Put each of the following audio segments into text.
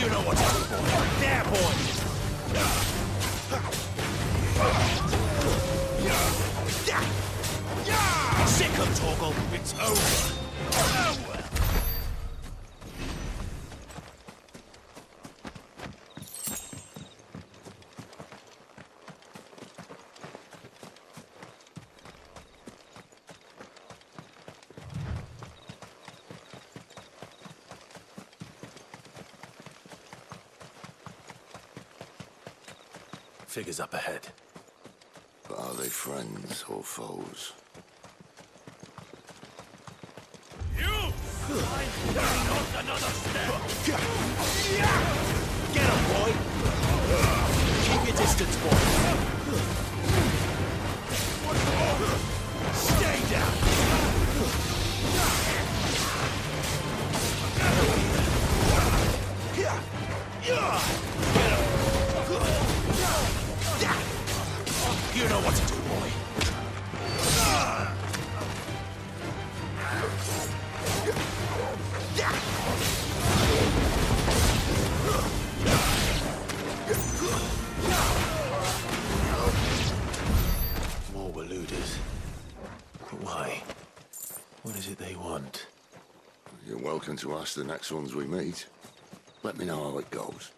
You know what's up, boy. There, boy! Sick of Toggle. It's over. Oh, well. Figures up ahead. But are they friends or foes? You! I'm not another step! Get him, boy! Keep your distance, boy! Stay down! Get him! You know what to do, boy. More Waluders. But why? What is it they want? You're welcome to ask the next ones we meet. Let me know how it goes.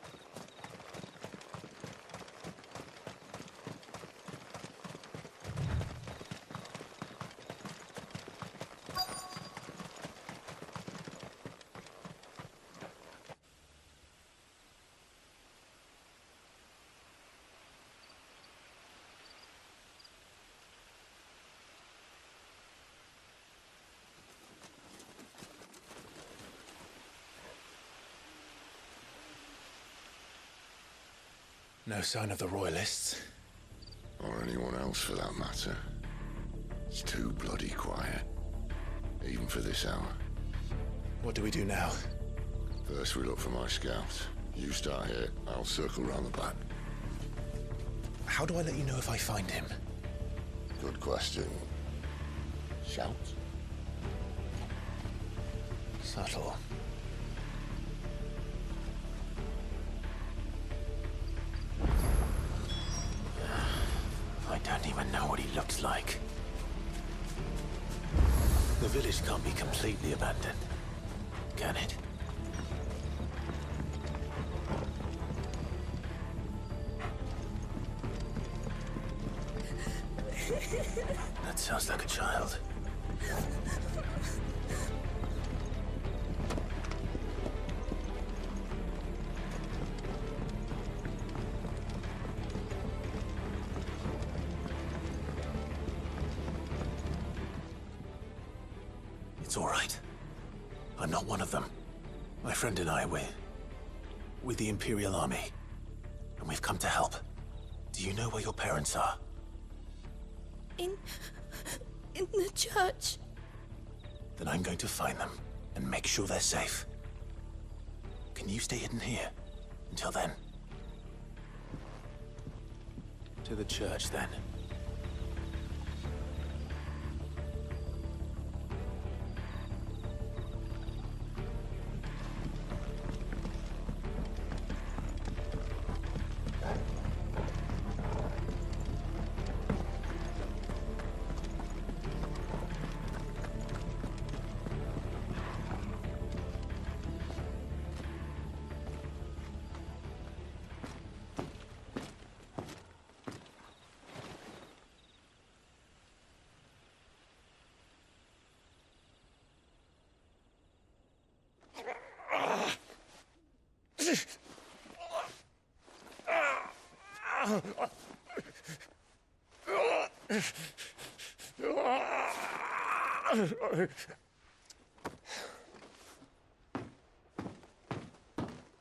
No sign of the Royalists. Or anyone else for that matter. It's too bloody quiet. Even for this hour. What do we do now? First we look for my scouts. You start here, I'll circle round the back. How do I let you know if I find him? Good question. Shout? Subtle. I don't even know what he looks like. The village can't be completely abandoned, can it? That sounds like a child. It's all right. I'm not one of them. My friend and I, we're with the Imperial Army. And we've come to help. Do you know where your parents are? In the church. Then I'm going to find them and make sure they're safe. Can you stay hidden here until then? To the church, then.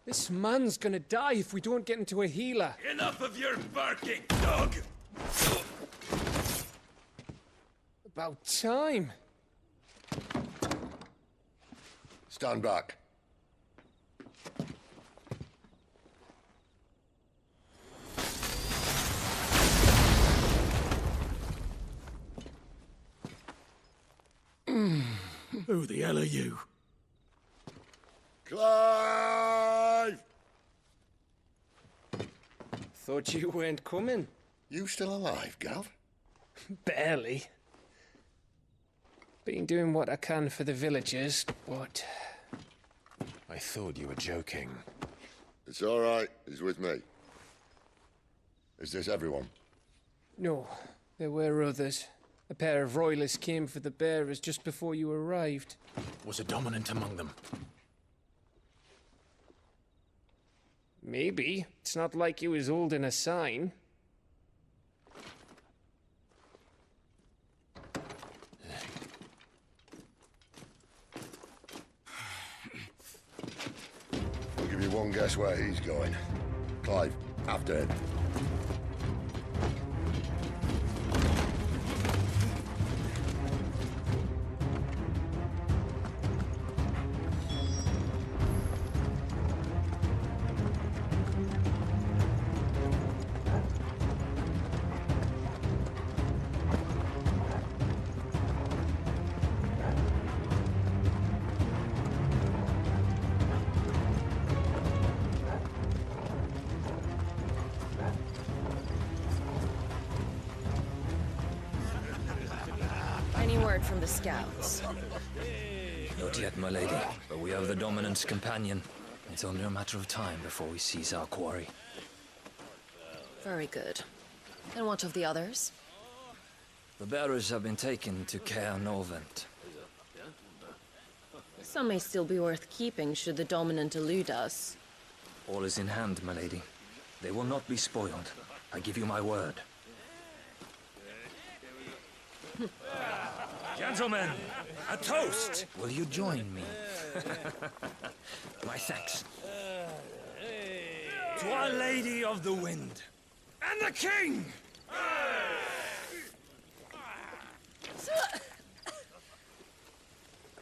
This man's gonna die if we don't get into a healer. Enough of your barking, dog! About time. Stand back. Who the hell are you? Clive! Thought you weren't coming. You still alive, Gav? Barely. Been doing what I can for the villagers, but... I thought you were joking. It's all right. He's with me. Is this everyone? No, there were others. A pair of royalists came for the bearers just before you arrived. Was a dominant among them? Maybe. It's not like he was holding a sign. I'll give you one guess where he's going. Clive, after him. Any word from the scouts? Not yet, my lady, but we have the Dominant's companion. It's only a matter of time before we seize our quarry. Very good. And what of the others? The bearers have been taken to Caer Novent. Some may still be worth keeping should the Dominant elude us. All is in hand, my lady. They will not be spoiled. I give you my word. Gentlemen, a toast! Will you join me? My thanks. To Our Lady of the Wind. And the King!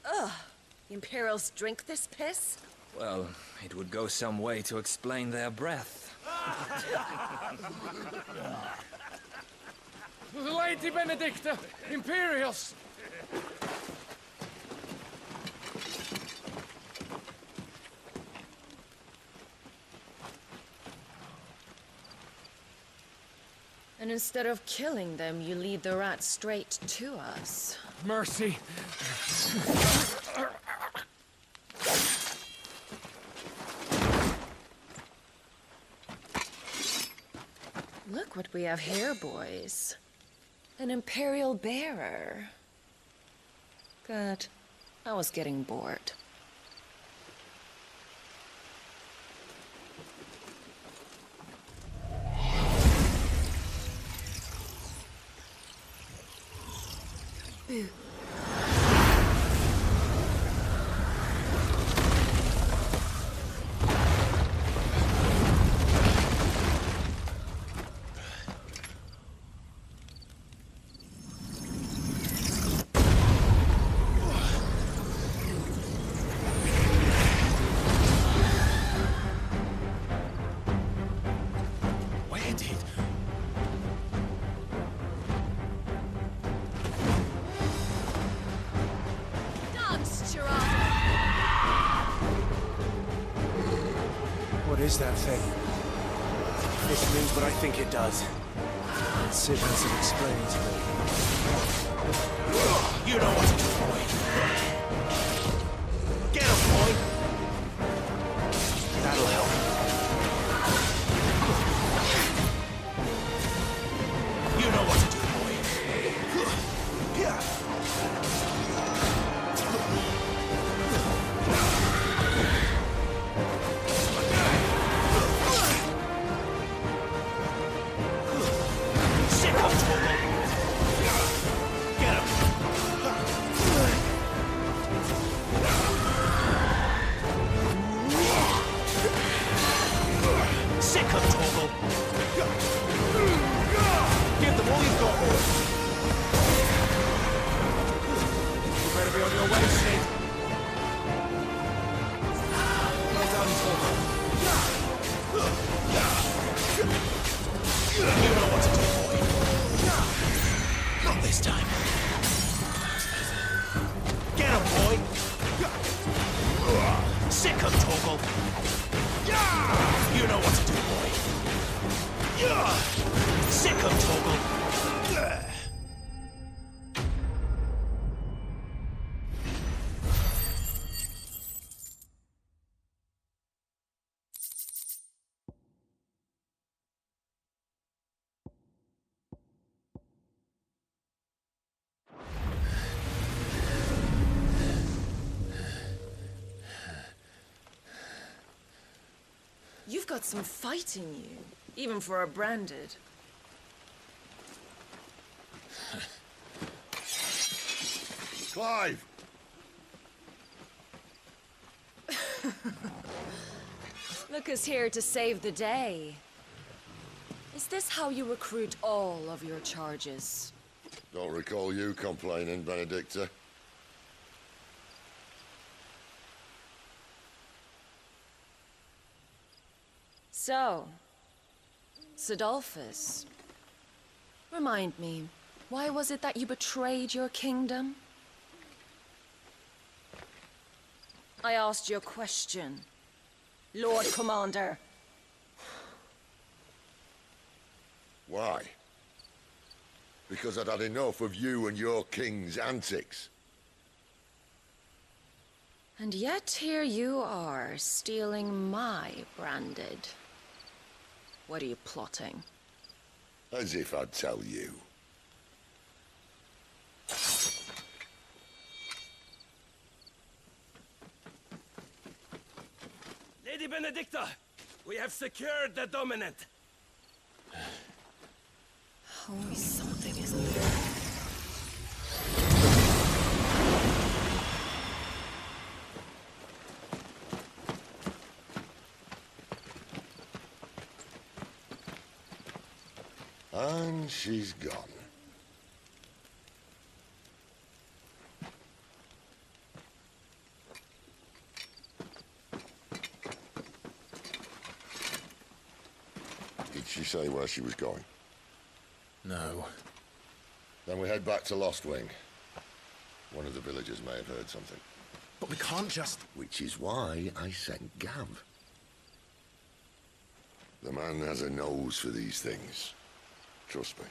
Ugh. The Imperials drink this piss? Well, it would go some way to explain their breath. Lady Benedicta! Imperials! And instead of killing them, you lead the rats straight to us. Mercy! Look what we have here, boys. An Imperial bearer. Good. I was getting bored. Boo. Where did... What is that thing? If this means what I think it does, Sid has to explain it to me. You know what to do, boy. Get him, boy. That'll help. You know what to do, boy. You've got some fight in you, even for a branded. Clive! Lucas here to save the day. Is this how you recruit all of your charges? Don't recall you complaining, Benedicta. So, Sidolphus, remind me, why was it that you betrayed your kingdom? I asked you a question, Lord Commander. Why? Because I'd had enough of you and your king's antics. And yet here you are, stealing my branded. What are you plotting? As if I'd tell you. Lady Benedicta, we have secured the dominant. Always something, isn't there? And she's gone. Did she say where she was going? No. Then we head back to Lost Wing. One of the villagers may have heard something. But we can't just... Which is why I sent Gav. The man has a nose for these things. Trust me.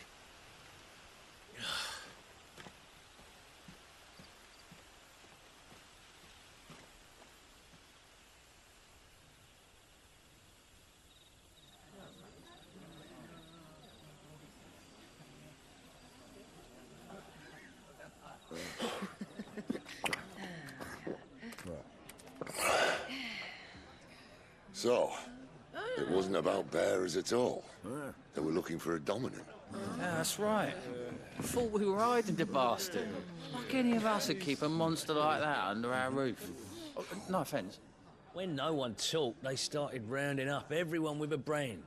So, it wasn't about bearers at all. They were looking for a dominant. Yeah, that's right. Thought we were hiding the bastard. Like any of us would keep a monster like that under our roof. Oh, no offence. When no one talked, they started rounding up everyone with a brand.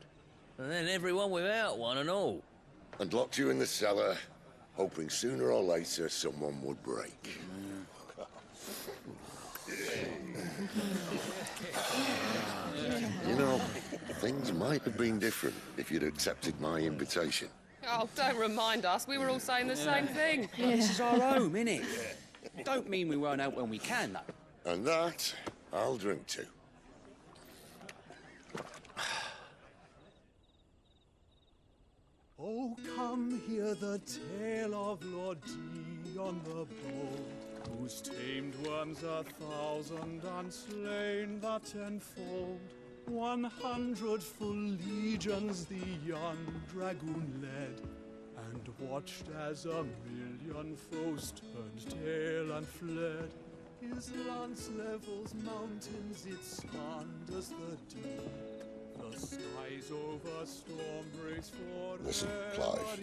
And then everyone without one and all. And locked you in the cellar, hoping sooner or later someone would break. You know, things might have been different if you'd accepted my invitation. Oh, don't remind us. We were all saying the same thing. This is our home, innit? Don't mean we won't help when we can, though. And that, I'll drink to. Oh, come hear the tale of Lord D on the bold, who's tamed worms 1,000 and slain the 10-fold. 100 full legions the young dragoon led, and watched as 1,000,000 foes turned tail and fled. His lance levels mountains, it slanders the deep. The skies over storm breaks for Listen, Clive.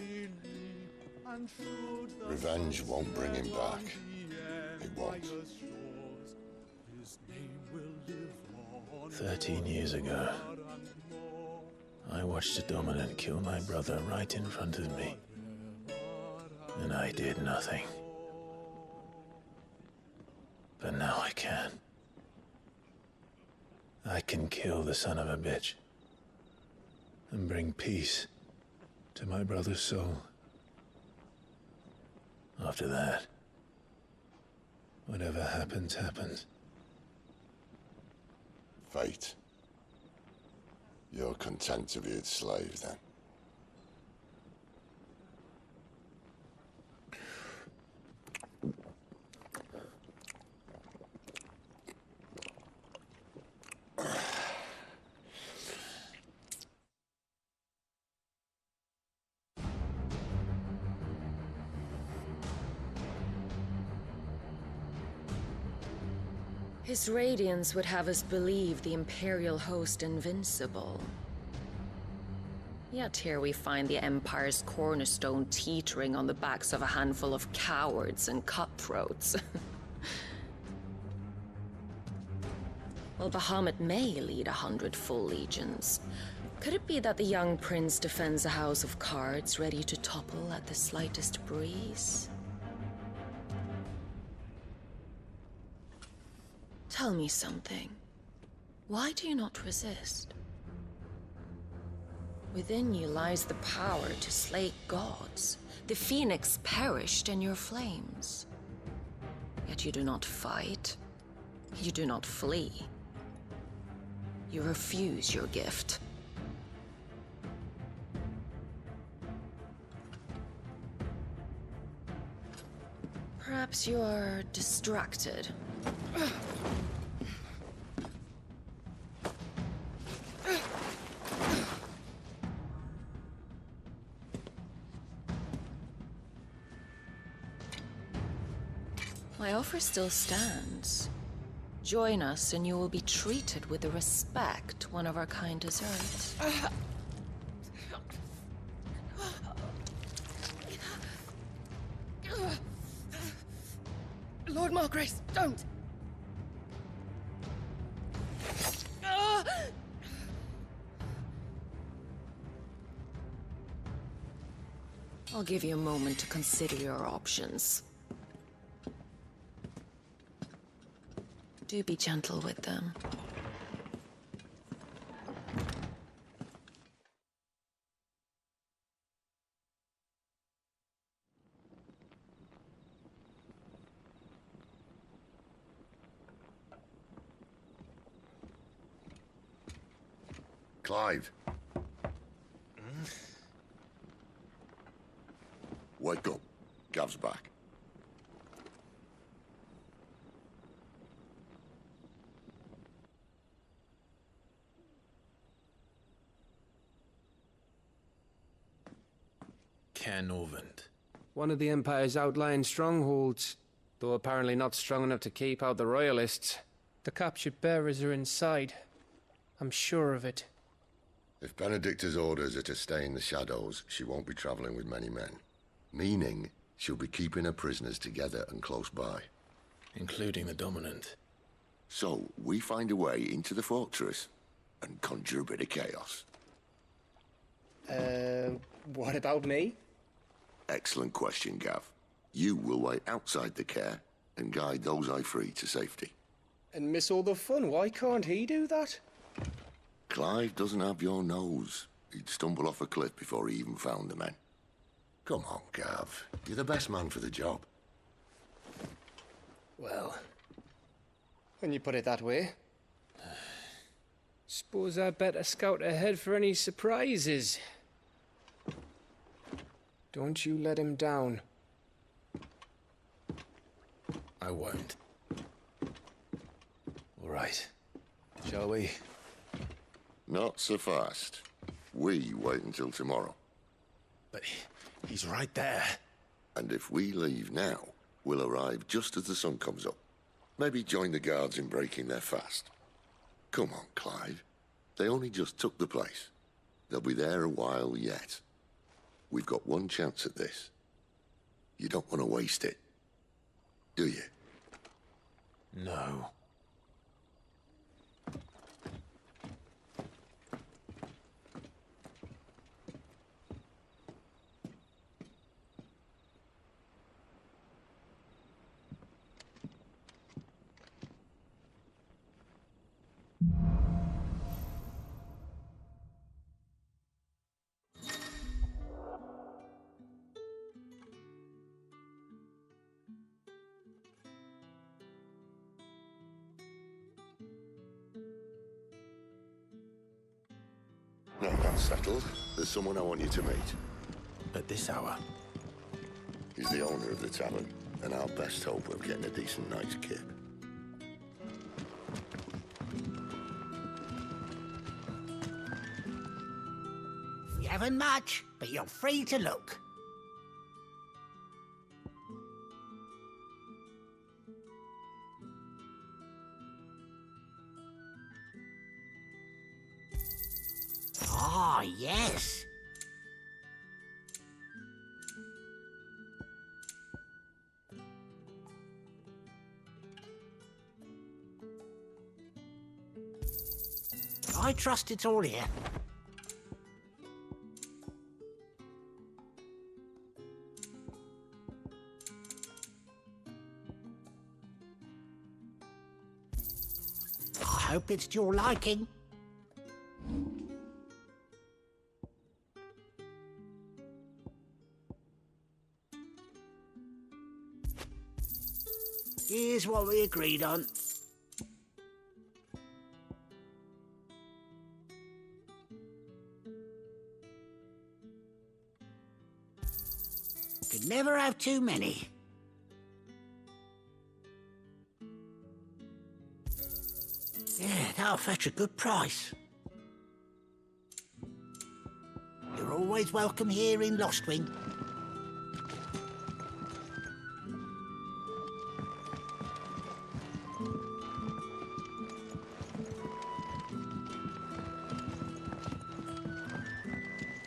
Revenge won't bring him back. It won't. 13 years ago, I watched a dominant kill my brother right in front of me. And I did nothing. But now I can. I can kill the son of a bitch. And bring peace to my brother's soul. After that, whatever happens, happens. Fate. You're content to be its slave, then? His radiance would have us believe the Imperial host invincible. Yet here we find the Empire's cornerstone teetering on the backs of a handful of cowards and cutthroats. Well, Bahamut may lead 100 full legions. Could it be that the young prince defends a house of cards ready to topple at the slightest breeze? Tell me something. Why do you not resist? Within you lies the power to slay gods. The phoenix perished in your flames. Yet you do not fight. You do not flee. You refuse your gift. Perhaps you are distracted. My offer still stands. Join us and you will be treated with the respect one of our kind deserves. Lord Margrace, don't! I'll give you a moment to consider your options. Do be gentle with them. Clive. Wake up. Gav's back. Caernarvon. One of the Empire's outlying strongholds, though apparently not strong enough to keep out the Royalists. The captured bearers are inside. I'm sure of it. If Benedicta's orders are to stay in the shadows, she won't be traveling with many men. Meaning, she'll be keeping her prisoners together and close by. Including the Dominant. So, we find a way into the fortress and conjure a bit of chaos. What about me? Excellent question, Gav. You will wait outside the care and guide those I free to safety. And miss all the fun. Why can't he do that? Clive doesn't have your nose. He'd stumble off a cliff before he even found the men. Come on, Gav. You're the best man for the job. Well, when you put it that way. Suppose I'd better scout ahead for any surprises. Don't you let him down. I won't. All right. Shall we? Not so fast. We wait until tomorrow. But he's right there. And if we leave now, we'll arrive just as the sun comes up. Maybe join the guards in breaking their fast. Come on, Clive. They only just took the place. They'll be there a while yet. We've got one chance at this. You don't want to waste it, do you? No. Now that's settled. There's someone I want you to meet. At this hour? He's the owner of the tavern, and our best hope of getting a decent night's kip. We haven't much, but you're free to look. Ah, yes. I trust it's all here. I hope it's to your liking. Here's what we agreed on. Could never have too many. Yeah, that'll fetch a good price. You're always welcome here in Lostwing.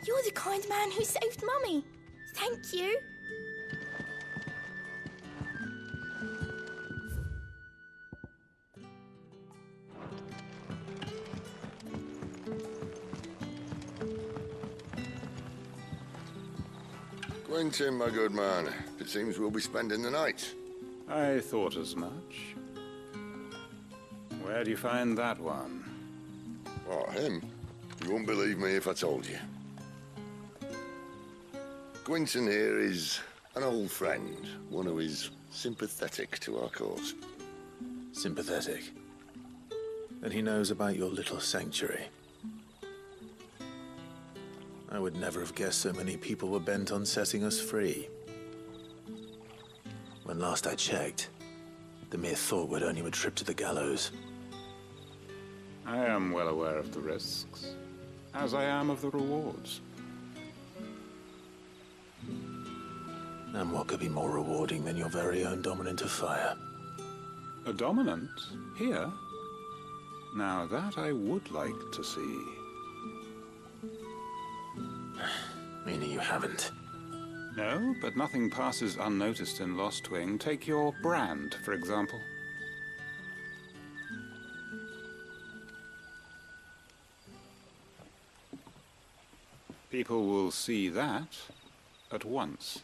You're the kind man who saved Mummy. Thank you. Quentin, my good man. It seems we'll be spending the night. I thought as much. Where do you find that one? Oh, him? You wouldn't believe me if I told you. Quentin here is an old friend, one who is sympathetic to our cause. Sympathetic? And he knows about your little sanctuary. I would never have guessed so many people were bent on setting us free. When last I checked, the mere thought would earn you a trip to the gallows. I am well aware of the risks, as I am of the rewards. And what could be more rewarding than your very own dominant of fire? A dominant? Here? Now that I would like to see. Meaning you haven't? No, but nothing passes unnoticed in Lostwing. Take your brand, for example. People will see that at once.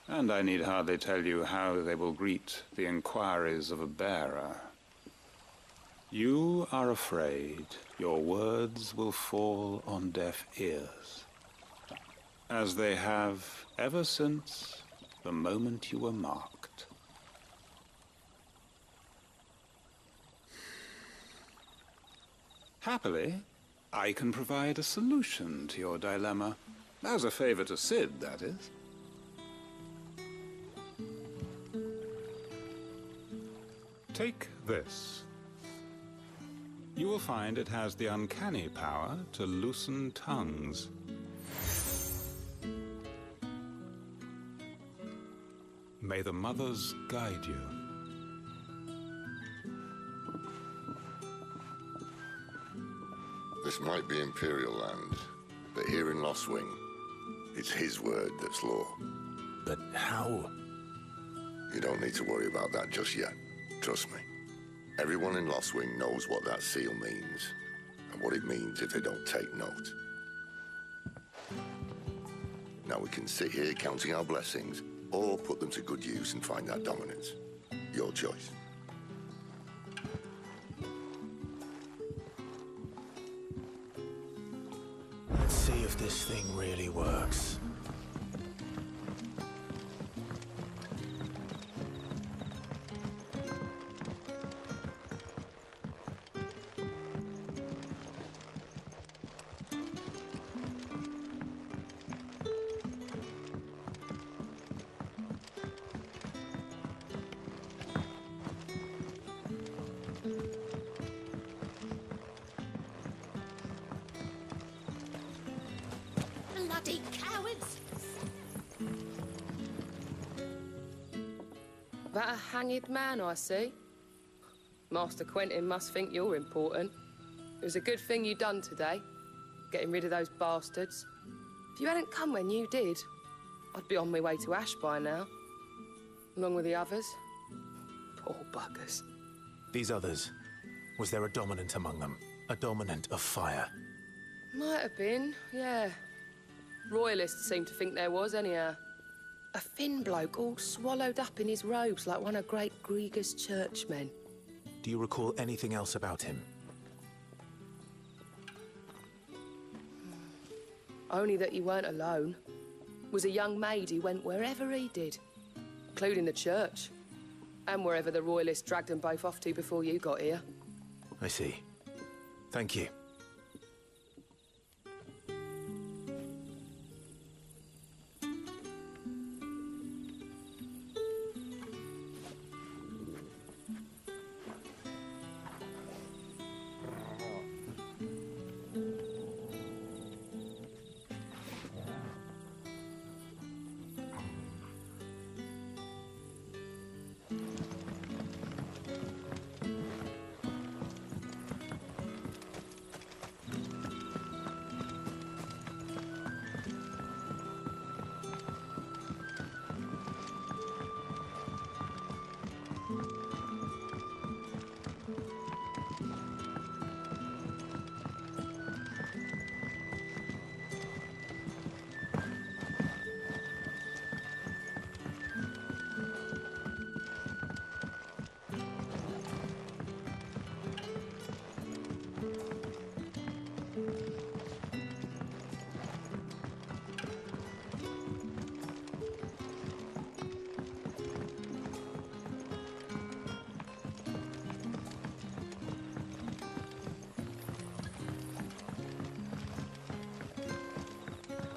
And I need hardly tell you how they will greet the inquiries of a bearer. You are afraid your words will fall on deaf ears, as they have ever since the moment you were marked. Happily, I can provide a solution to your dilemma. As a favor to Sid, that is. Take this. You will find it has the uncanny power to loosen tongues. May the mothers guide you. This might be Imperial land, but here in Lostwing, it's his word that's law. But how? You don't need to worry about that just yet. Trust me. Everyone in Lostwing knows what that seal means, and what it means if they don't take note. Now we can sit here counting our blessings, or put them to good use and find that dominance. Your choice. Let's see if this thing really works. Bloody cowards! That a hanged man I see? Master Quentin must think you're important. It was a good thing you done today. getting rid of those bastards. If you hadn't come when you did, I'd be on my way to Ash by now. Along with the others. Poor buggers. These others, was there a dominant among them? A dominant of fire? Might have been, yeah. Royalists seem to think there was, anyhow. A thin bloke all swallowed up in his robes like one of Great Gregor's churchmen. Do you recall anything else about him? Only that he weren't alone. Was a young maid who went wherever he did, including the church, and wherever the Royalists dragged them both off to before you got here. I see. Thank you.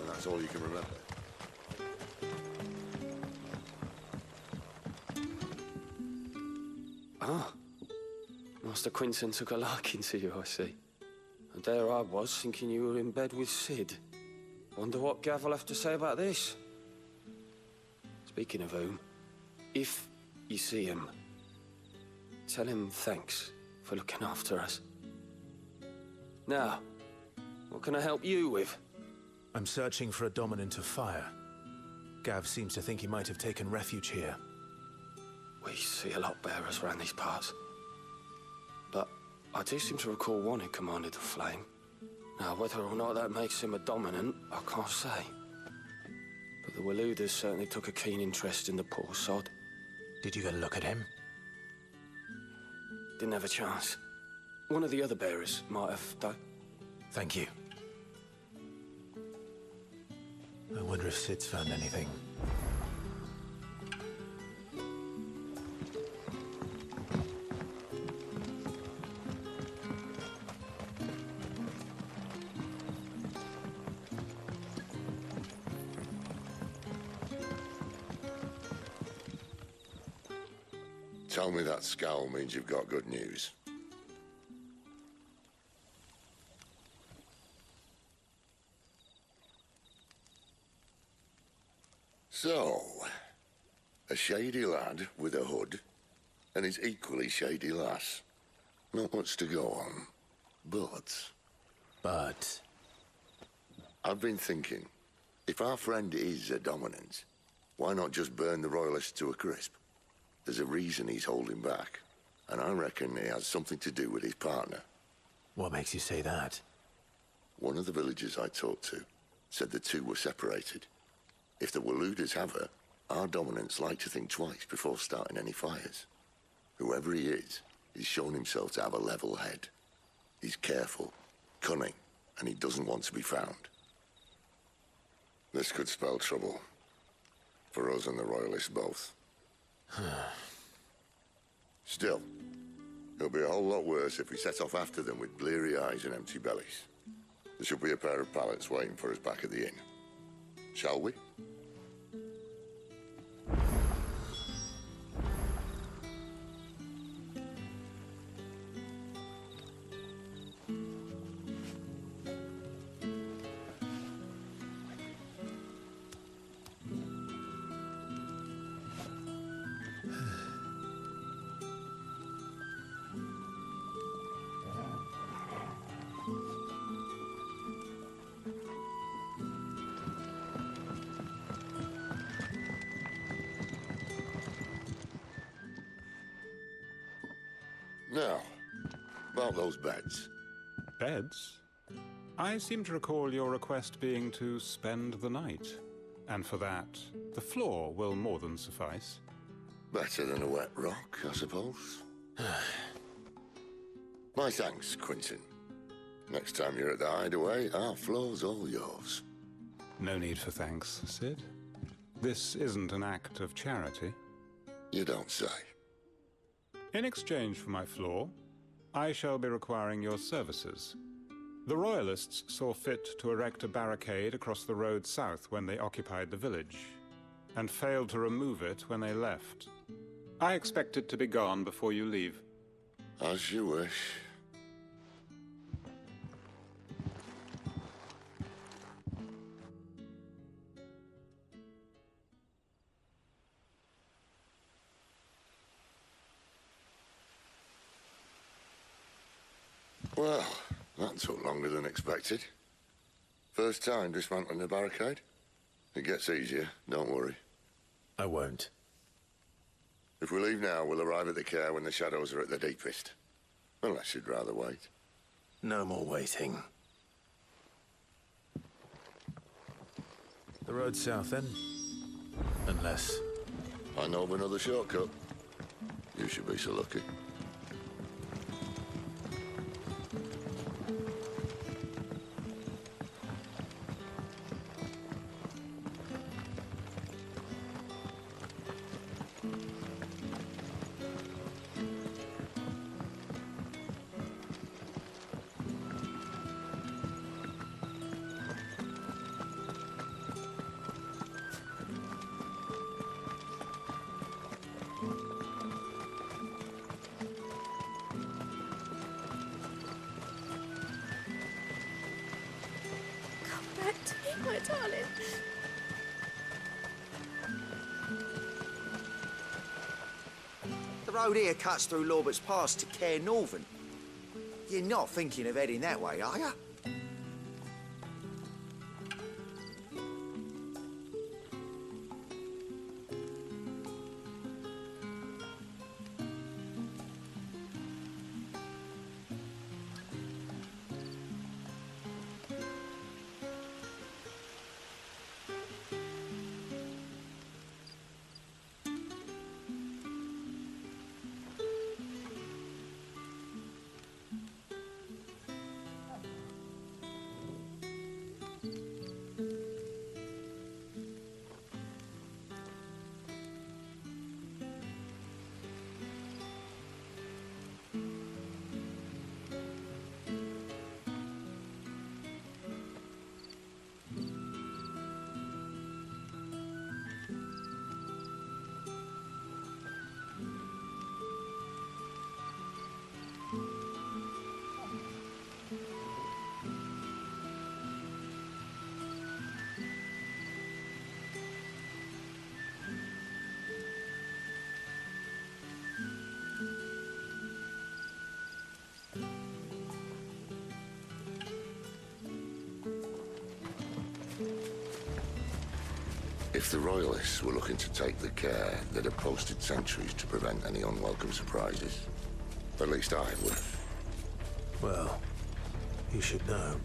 That's all you can remember. Ah. Master Quinton took a liking to you, I see. And there I was, thinking you were in bed with Sid. Wonder what Gav will have to say about this. Speaking of whom, if you see him, tell him thanks for looking after us. Now, what can I help you with? I'm searching for a dominant of fire. Gav seems to think he might have taken refuge here. We see a lot bearers around these parts. But I do seem to recall one who commanded the flame. Now, whether or not that makes him a dominant, I can't say. But the Waluders certainly took a keen interest in the poor sod. Did you get a look at him? Didn't have a chance. One of the other bearers might have, though. Thank you. I wonder if Sid's found anything. Tell me that scowl means you've got good news. So, a shady lad with a hood, and his equally shady lass. Not much to go on, but... I've been thinking, if our friend is a dominant, why not just burn the Royalists to a crisp? There's a reason he's holding back, and I reckon it has something to do with his partner. What makes you say that? One of the villagers I talked to said the two were separated. If the Waluders have her, our dominants like to think twice before starting any fires. Whoever he is, he's shown himself to have a level head. He's careful, cunning, and he doesn't want to be found. This could spell trouble. For us and the Royalists both. Still, it'll be a whole lot worse if we set off after them with bleary eyes and empty bellies. There should be a pair of pallets waiting for us back at the inn. Shall we? Now, about those beds. Beds? I seem to recall your request being to spend the night. And for that, the floor will more than suffice. Better than a wet rock, I suppose. My thanks, Quentin. Next time you're at the hideaway, our floor's all yours. No need for thanks, Sid. This isn't an act of charity. You don't say. In exchange for my floor, I shall be requiring your services. The Royalists saw fit to erect a barricade across the road south when they occupied the village, and failed to remove it when they left. I expect it to be gone before you leave. As you wish. Well, that took longer than expected. First time dismantling a barricade? It gets easier, don't worry. I won't. If we leave now, we'll arrive at the care when the shadows are at their deepest. Unless you'd rather wait. No more waiting. The road south then? Unless... I know of another shortcut. You should be so lucky. My darling. The road here cuts through Lorbert's Pass to Care Northern. You're not thinking of heading that way, are you? If the Royalists were looking to take the care, they'd have posted sentries to prevent any unwelcome surprises. At least I would have. Well, you should know.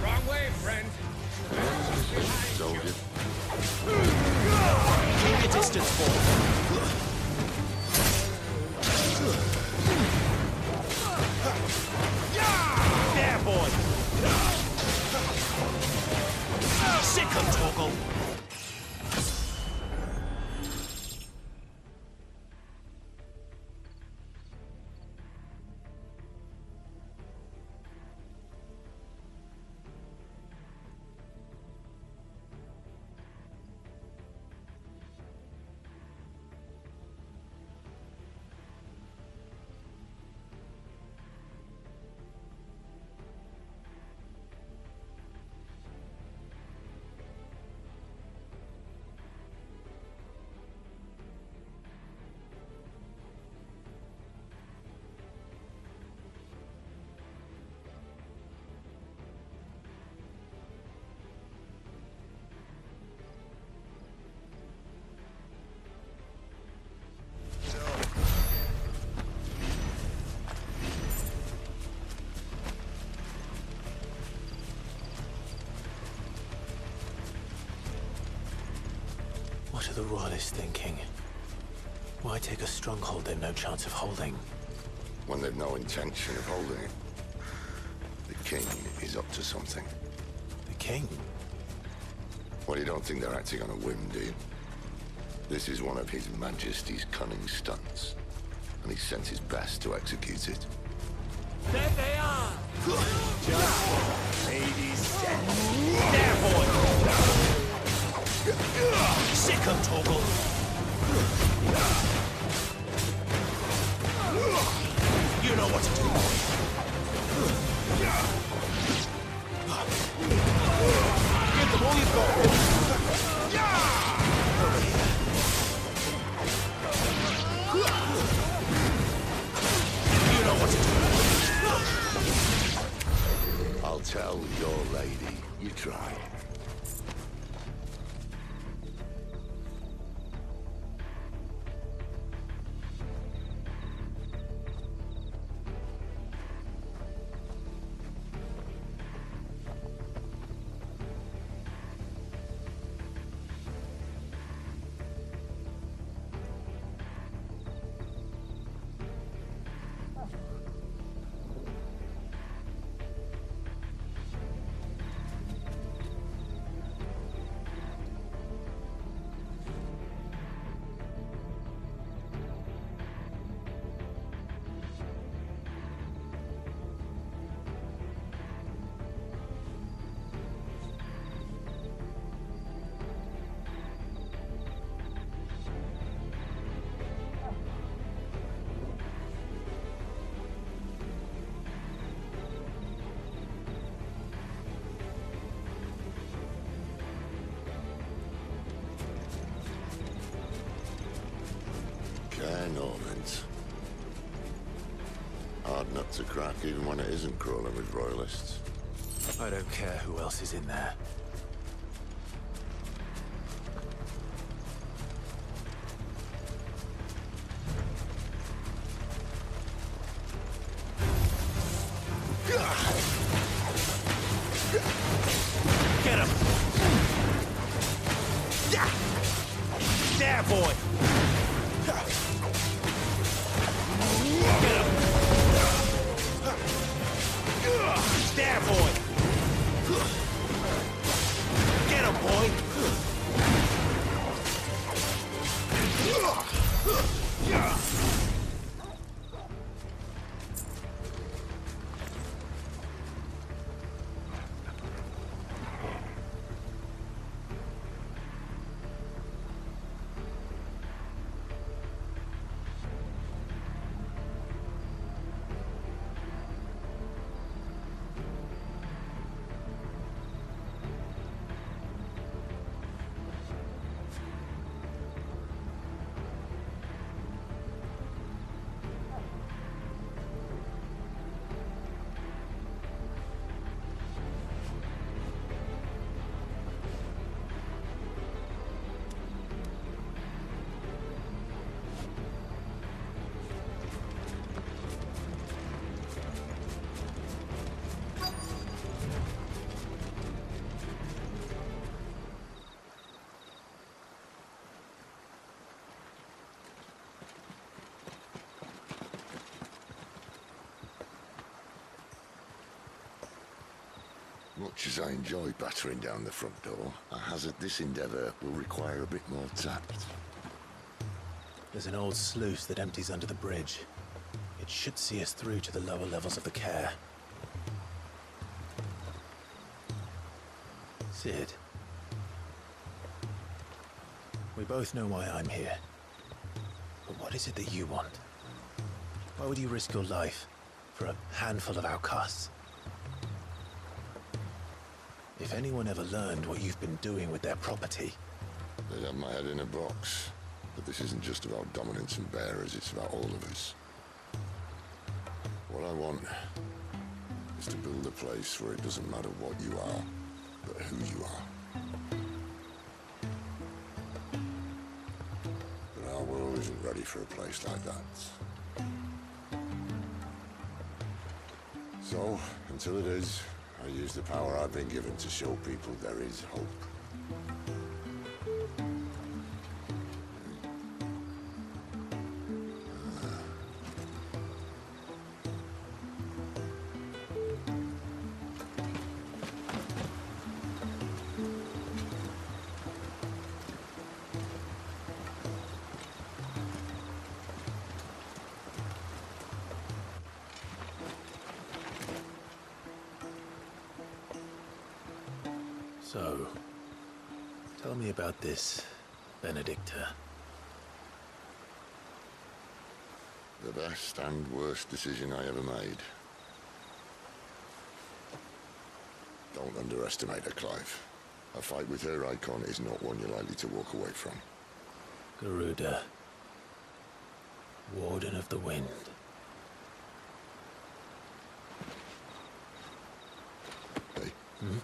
Wrong way, friend. Soldier. Keep your distance, boy. There, boy. Sick of Torgal. What are the Royalists thinking? Why take a stronghold they've no chance of holding? When they've no intention of holding it. The king is up to something. The king? Well, you don't think they're acting on a whim, do you? This is one of His Majesty's cunning stunts, and he sent his best to execute it. There they are! Just ladies there, boy! Sick of Torgal! You know what to do. Give them all you've got. Over here. You know what to do. I'll tell your lady you tried. Normans. Hard nut to crack even when it isn't crawling with royalists. I don't care who else is in there. Get him! There, boy! There, boy! Get him, boy! Much as I enjoy battering down the front door, I hazard this endeavour will require a bit more tact. There's an old sluice that empties under the bridge. It should see us through to the lower levels of the care. Sid. We both know why I'm here. But what is it that you want? Why would you risk your life for a handful of outcasts? If anyone ever learned what you've been doing with their property... They'd have my head in a box. But this isn't just about dominance and bearers, it's about all of us. What I want is to build a place where it doesn't matter what you are, but who you are. But our world isn't ready for a place like that. So, until it is, I use the power I've been given to show people there is hope. So, tell me about this Benedicta. The best and worst decision I ever made. Don't underestimate her, Clive. A fight with her icon is not one you're likely to walk away from. Garuda. Warden of the Wind. Hey? Hmm?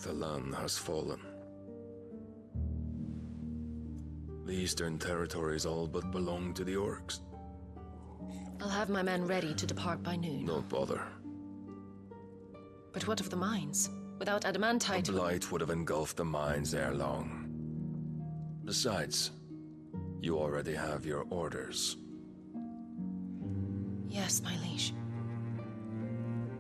The land has fallen. The Eastern Territories all but belong to the Orcs. I'll have my men ready to depart by noon. Don't bother. But what of the mines? Without adamantite... A blight would have engulfed the mines ere long. Besides, you already have your orders. Yes, my liege.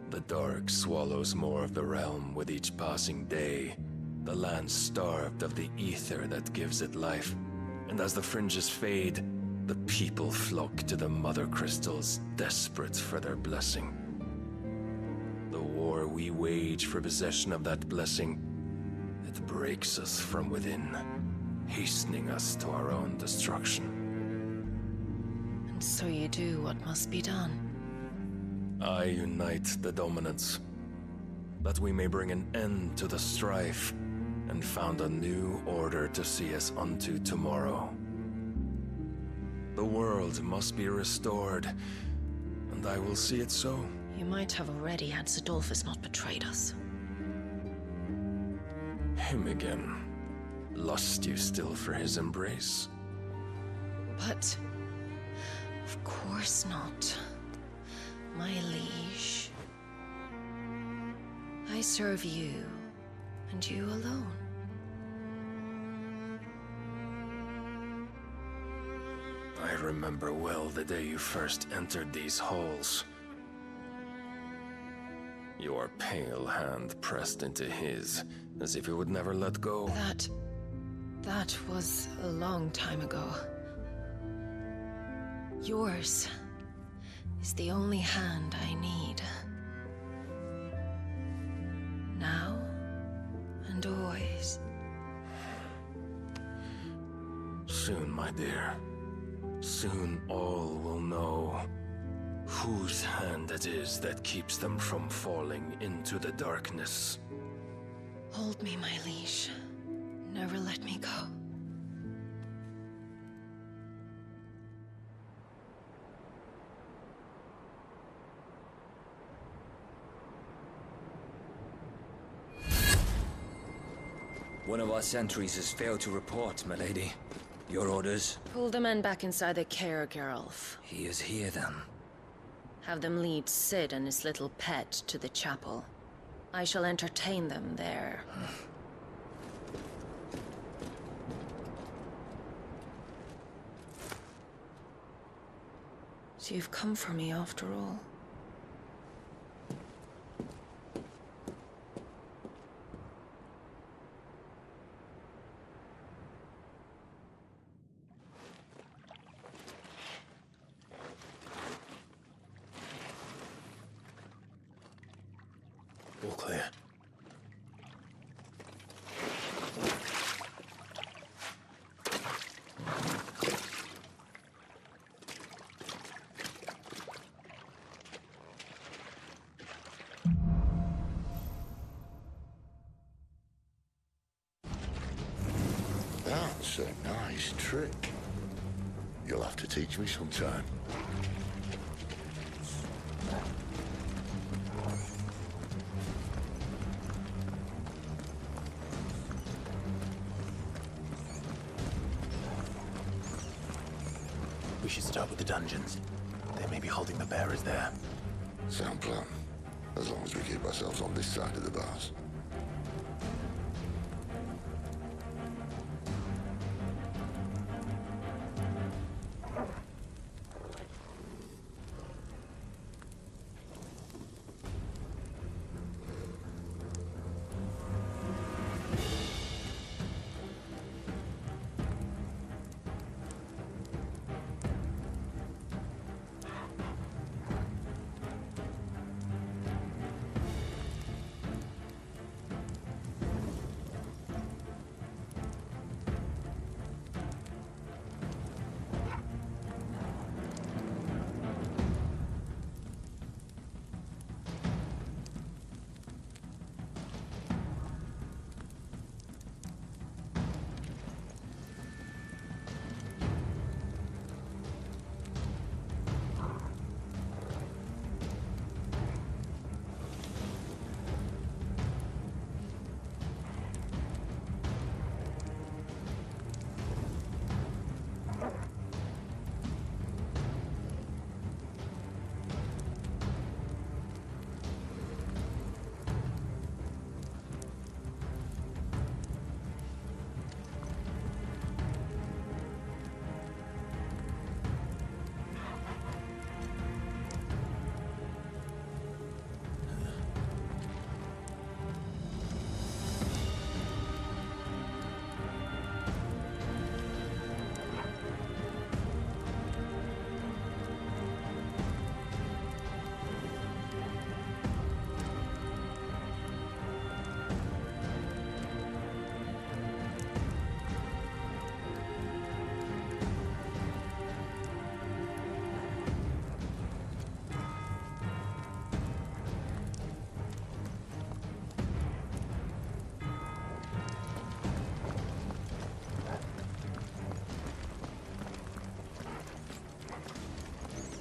The dark swallows more of the realm with each passing day. The land starved of the ether that gives it life. And as the fringes fade, the people flock to the mother crystals, desperate for their blessing. The war we wage for possession of that blessing, it breaks us from within, hastening us to our own destruction. And so you do what must be done. I unite the dominants, that we may bring an end to the strife, and found a new order to see us unto tomorrow. The world must be restored, and I will see it so. You might have already had Zidolphus not betrayed us. Him again. Lust you still for his embrace? But... of course not. My liege. I serve you, and you alone. I remember well the day you first entered these halls. Your pale hand pressed into his, as if it would never let go. That was a long time ago. Yours is the only hand I need. Now and always. Soon, my dear. Soon all will know whose hand it is that keeps them from falling into the darkness. Hold me, my liege. Never let me go. One of our sentries has failed to report, my lady. Your orders? Pull the men back inside the care, Geralf. He is here, then. Have them lead Sid and his little pet to the chapel. I shall entertain them there. So you've come for me after all. All clear. That's a nice trick. You'll have to teach me sometime. We should start with the dungeons. They may be holding the bearers there. Sound plan. As long as we keep ourselves on this side of the bars.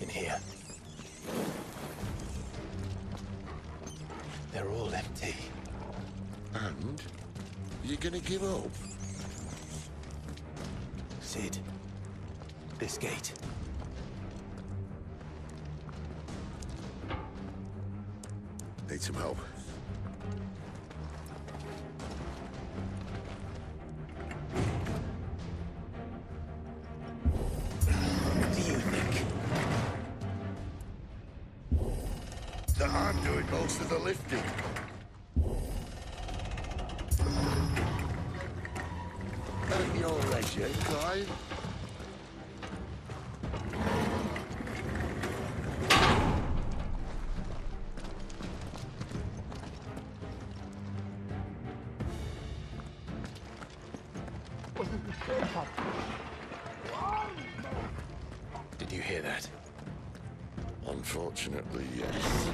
Here. They're all empty. And? You're gonna give up? Sid, this gate. Need some help. What do you think? That I'm doing most of the lifting. At your leisure, Clive. Did you hear that? Unfortunately, yes.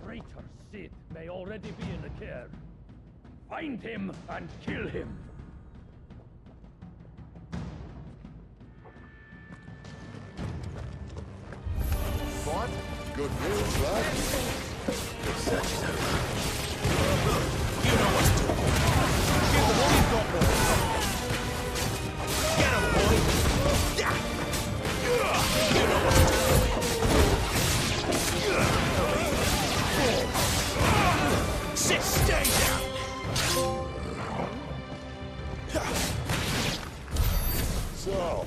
Traitor Sid may already be in the care. Find him and kill him. What? Good news, lad. The search is over. You know what to do. Give them all you've got, boys. Get him, boy. Yeah. You know what to do. Sit, stay down. So,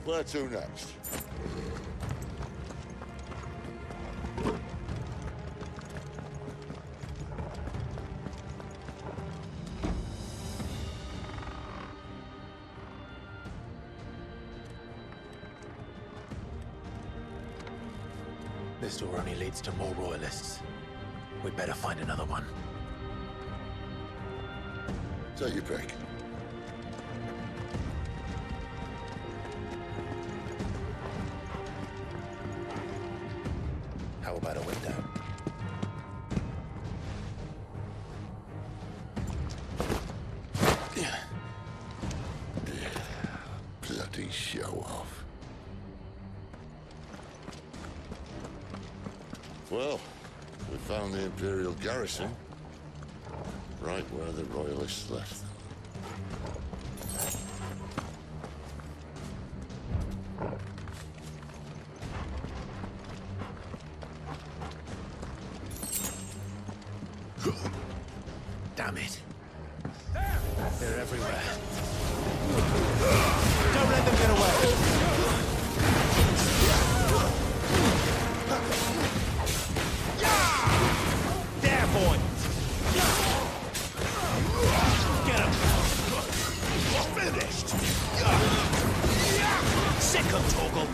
where to next? This door only leads to more royalists. We'd better find another one. Take your pick. How about a window? Bloody show off. Well, we found the Imperial garrison. Right where the Royalists left them. Damn it. They're everywhere. Don't let them get away! There, boy! Get him! Finished! Sick him, Torgal!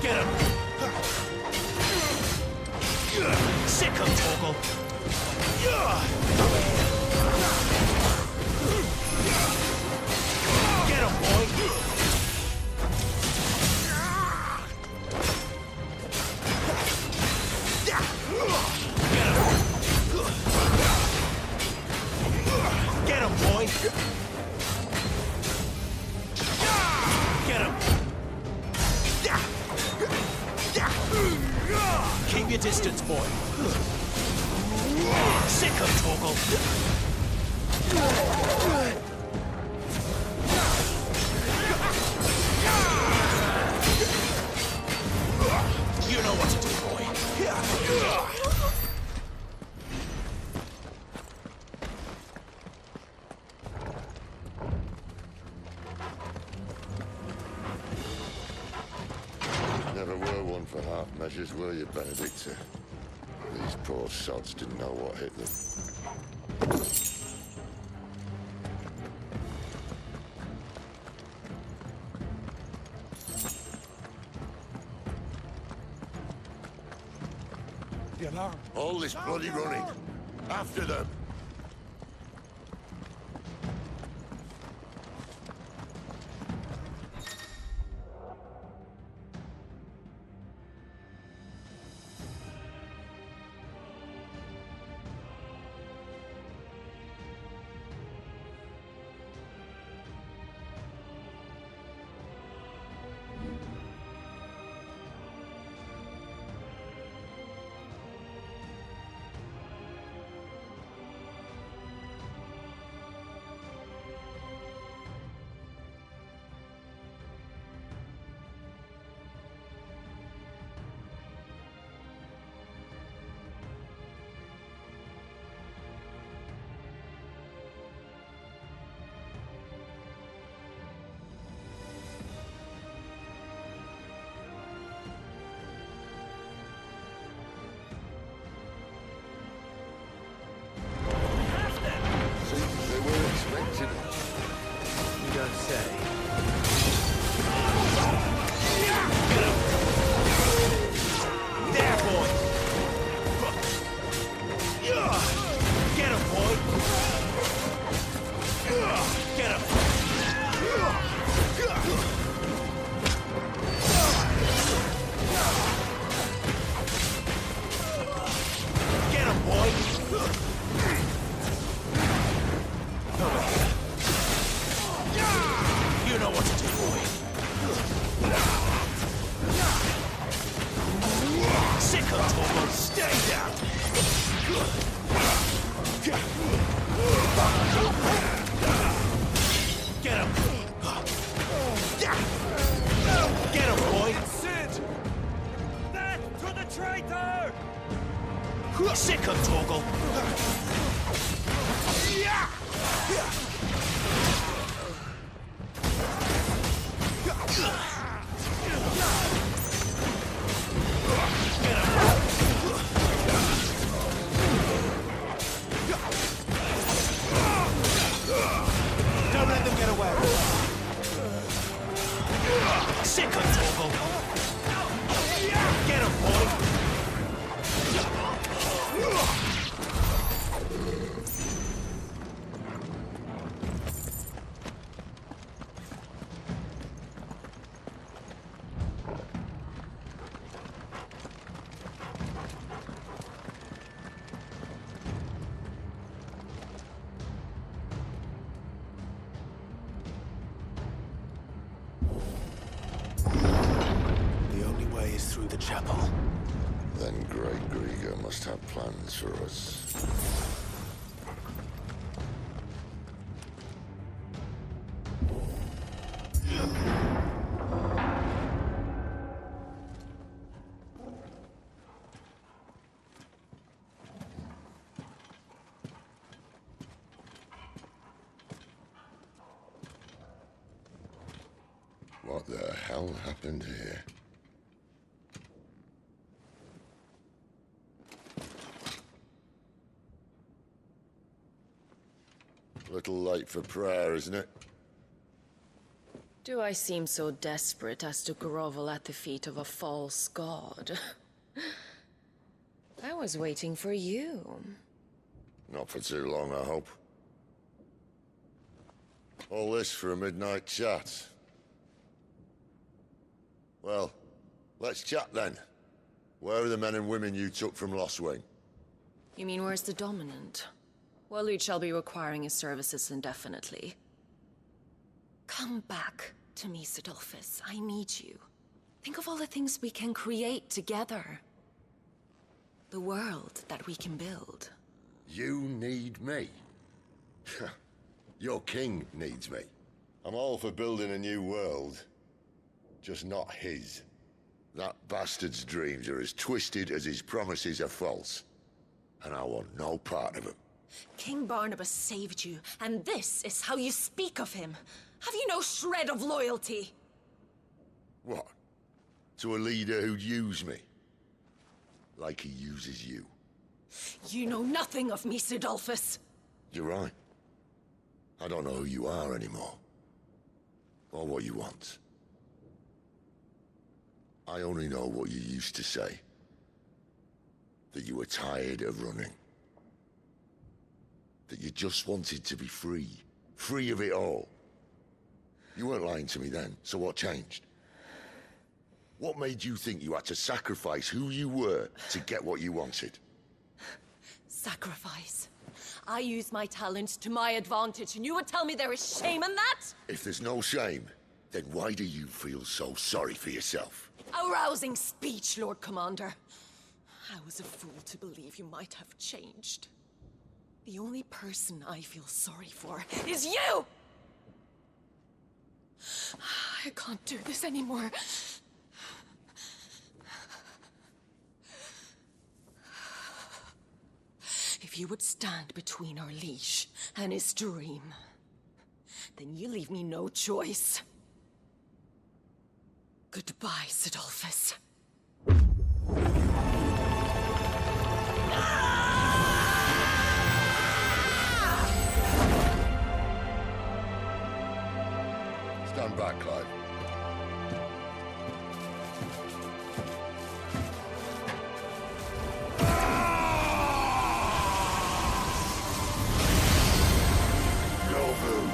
Get him! Sick him, Torgal! Get him, boy! Get him, boy! Get him! Keep your distance, boy. Sick of Torgal. You know what to do, boy. Never were one for half measures, were you, Benedicta? These poor sods didn't know what hit them. The alarm. All this bloody running. After them. say? There, boy! Get him, boy! Get him! Get him, boy! You know what to do, boy! Sick of Torgal, stay down! Get him! Get him, boy! Sid! Back to the traitor! Sick of Torgal! Don't let them get away. Sick of Torgal! Get him, boy! The only way is through the chapel. Then Great Grieger must have plans for us. What the hell happened here? Little late for prayer, isn't it? Do I seem so desperate as to grovel at the feet of a false god? I was waiting for you. Not for too long, I hope. All this for a midnight chat. Well, let's chat then. Where are the men and women you took from Lost Wing? You mean where's the dominant? Well, we shall be requiring his services indefinitely. Come back to me, Sidolphus. I need you. Think of all the things we can create together. The world that we can build. You need me? Your king needs me. I'm all for building a new world. Just not his. That bastard's dreams are as twisted as his promises are false. And I want no part of them. King Barnabas saved you, and this is how you speak of him. Have you no shred of loyalty? What? To a leader who'd use me? Like he uses you. You know nothing of me, Sidolphus. You're right. I don't know who you are anymore. Or what you want. I only know what you used to say. That you were tired of running. That you just wanted to be free. Free of it all. You weren't lying to me then, so what changed? What made you think you had to sacrifice who you were to get what you wanted? Sacrifice. I use my talents to my advantage, and you would tell me there is shame in that? If there's no shame, then why do you feel so sorry for yourself? A rousing speech, Lord Commander. I was a fool to believe you might have changed. The only person I feel sorry for is you! I can't do this anymore. If you would stand between our leash and his dream, then you leave me no choice. Goodbye, Sidolphus. Stand back, Clive. No move.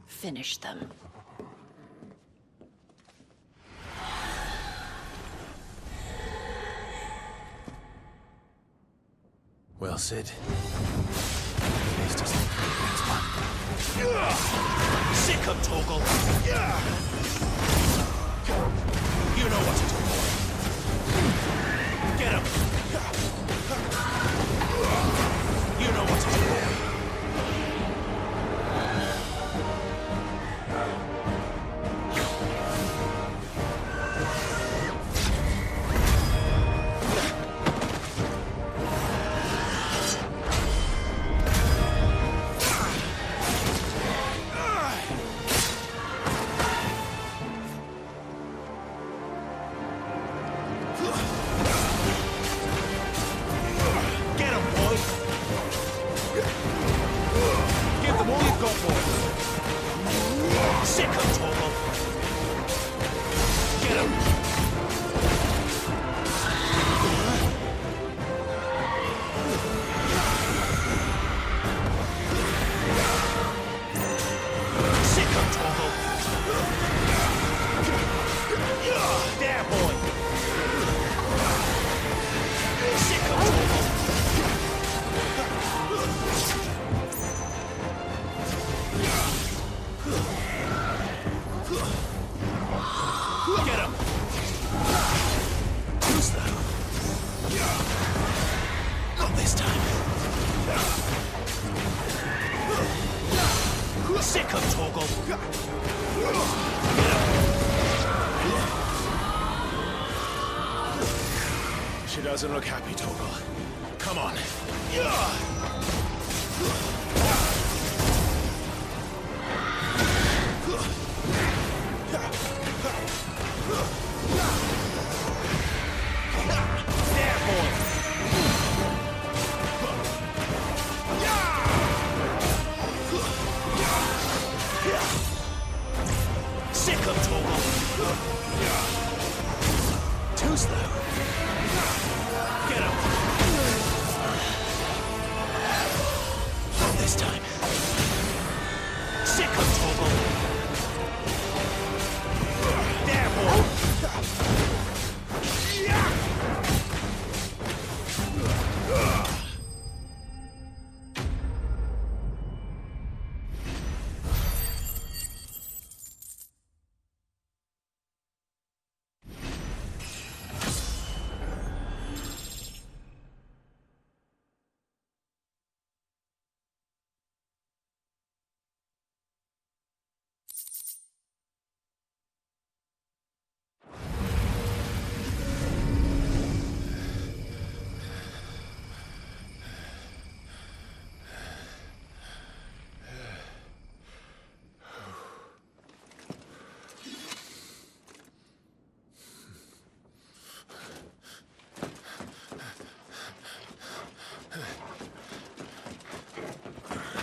Finish them. Well, Sid. This doesn't include the next one. Sick of Torgal! You know what to do. Get him! You know what to do. She doesn't look happy, Torgal. Come on. There, boy! Sick of Torgal! Too slow. Get him! Not this time. Sick of Torgal! There, boy!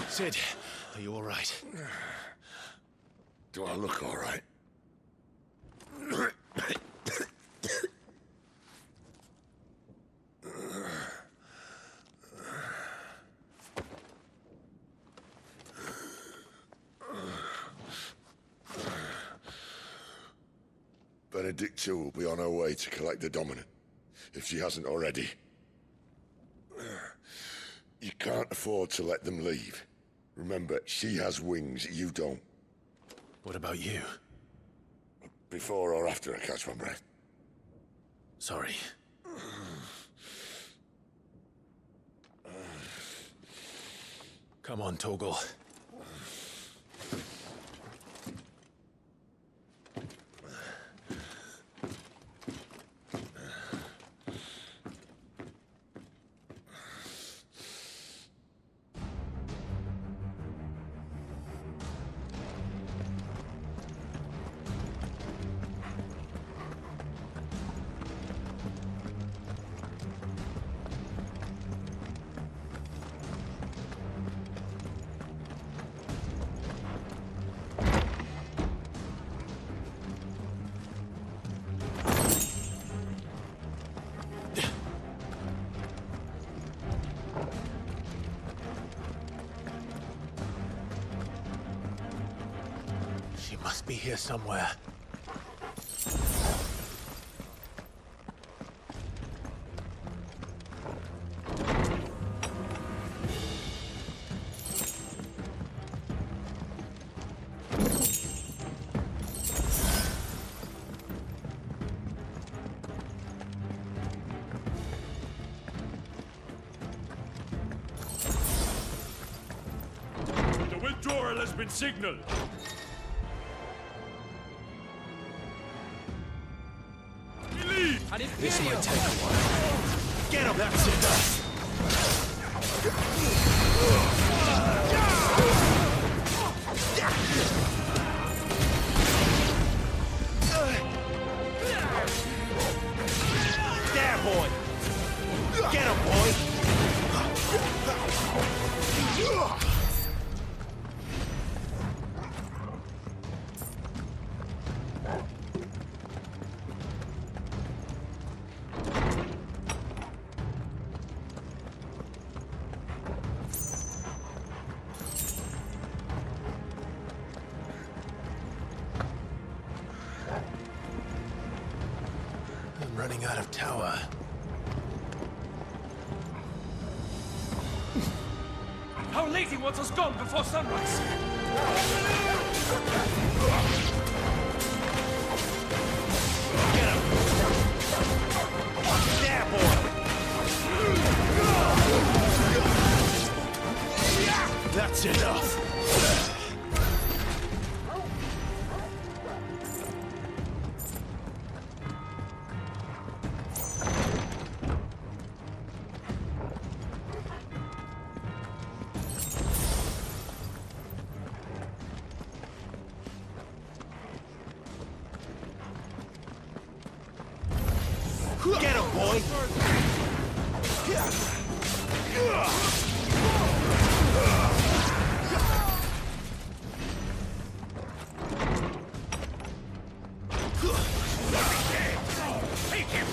Sid, are you all right? Do I look all right? Benedicta will be on her way to collect the Dominant, if she hasn't already. You can't afford to let them leave. Remember, she has wings, you don't. What about you? Before or after I catch my breath? Sorry. Come on, Torgal. She must be here somewhere. The withdrawal has been signaled. This might take a while. Get him! That's enough! There, boy! Get him, boy! I'm running out of tower. Our lady wants us gone before sunrise. Get him! There, boy! That's enough! Get him, boy! Take him!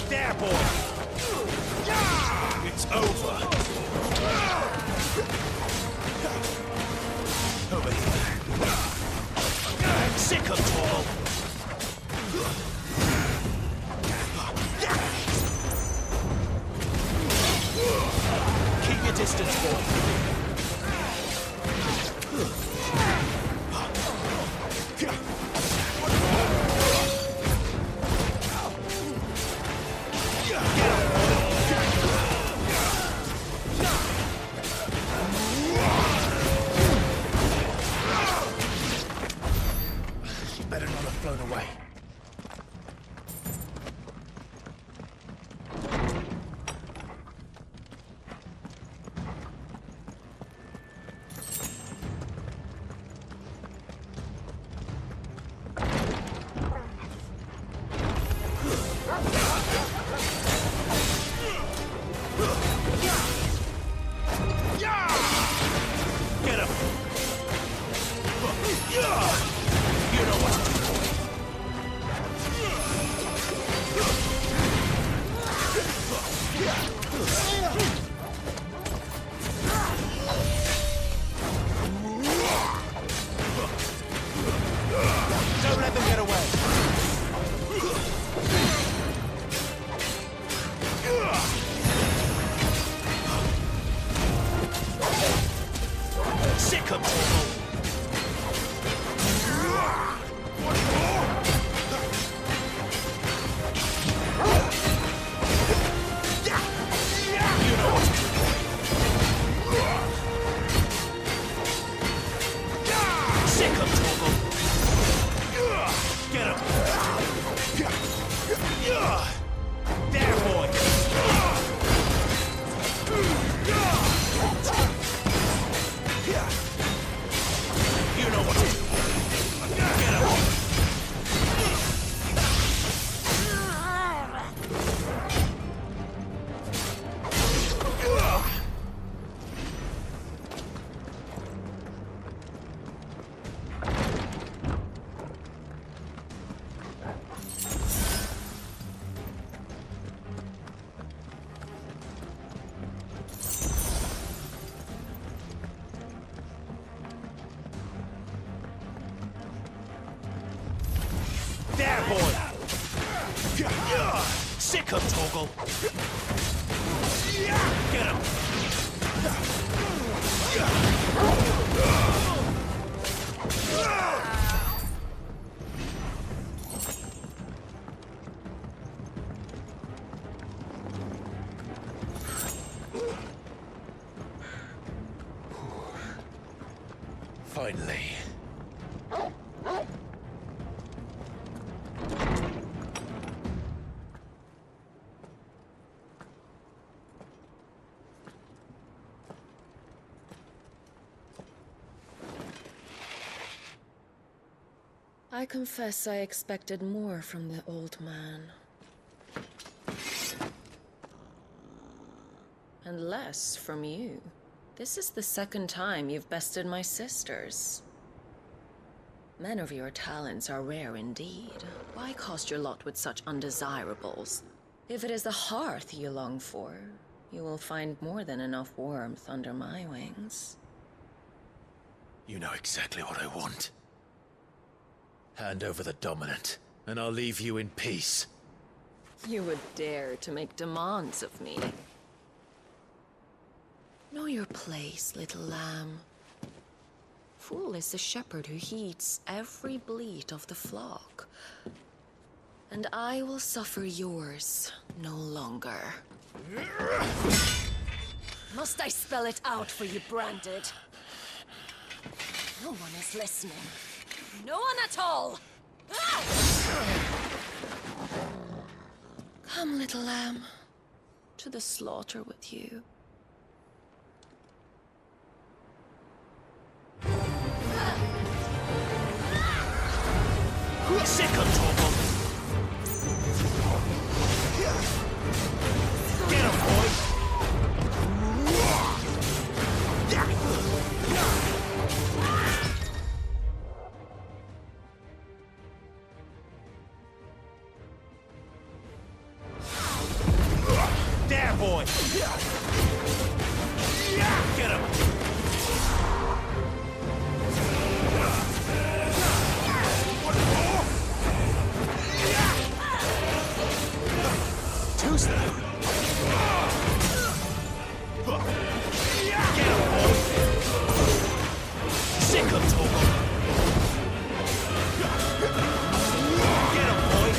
There, boy! It's over! Over here. Sick of Torgal! Keep your distance, boy! She better not have flown away. Get him! You know what to do. Sick of Torgal! Get him! Finally. I confess I expected more from the old man. And less from you. This is the second time you've bested my sisters. Men of your talents are rare indeed. Why cast your lot with such undesirables? If it is the hearth you long for, you will find more than enough warmth under my wings. You know exactly what I want. Hand over the dominant, and I'll leave you in peace. You would dare to make demands of me. Know your place, little lamb. Fool is the shepherd who heeds every bleat of the flock. And I will suffer yours no longer. Must I spell it out for you, Branded? No one is listening. No one at all! Come, little lamb, to the slaughter with you. Sick of Torgal! Get him, boy! There, boy! Get him! Too slow. Get him, boy! Sick of Torgal! Get him, boy!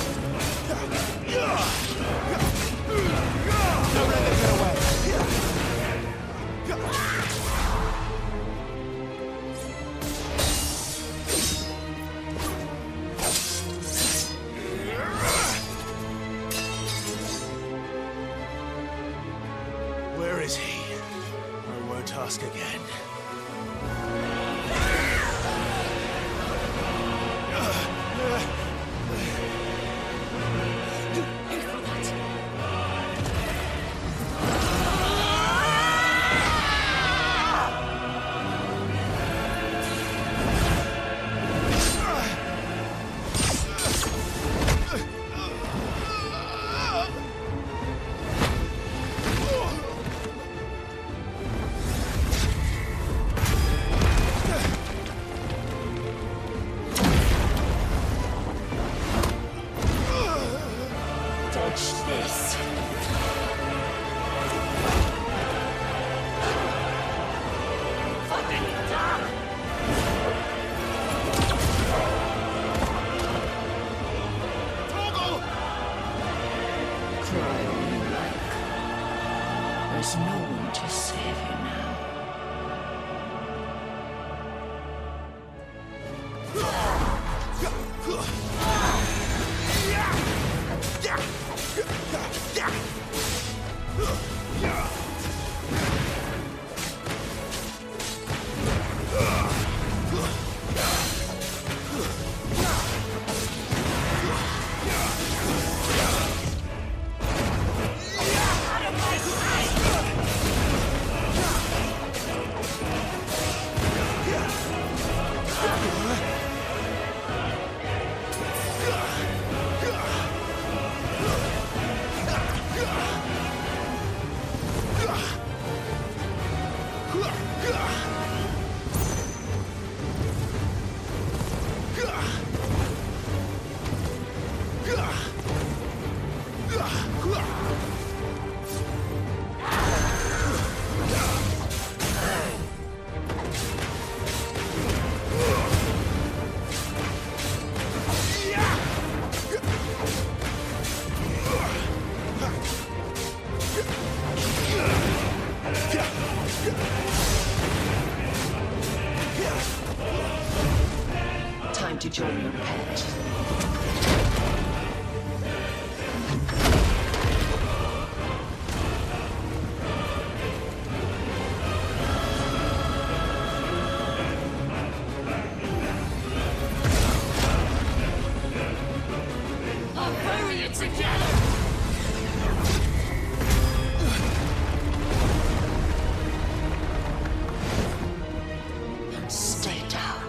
Don't let them get away! Where is he? I won't ask again. There's no one to save you now. Ugh! Time to join your pet. I'll bury you together! Stay down.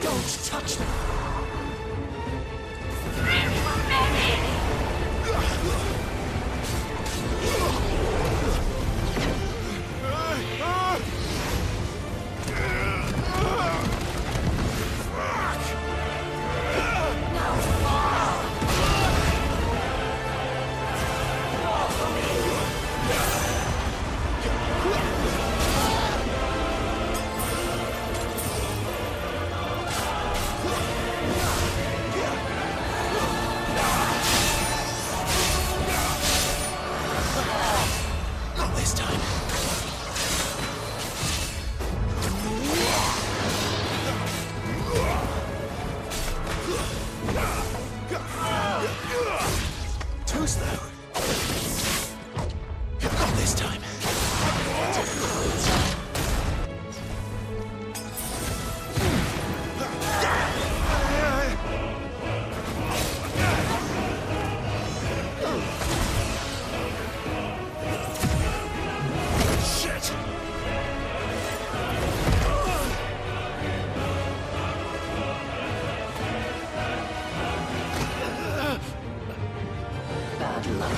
Don't touch them! Not this time. Too slow. Not this time. Shit! Bad luck.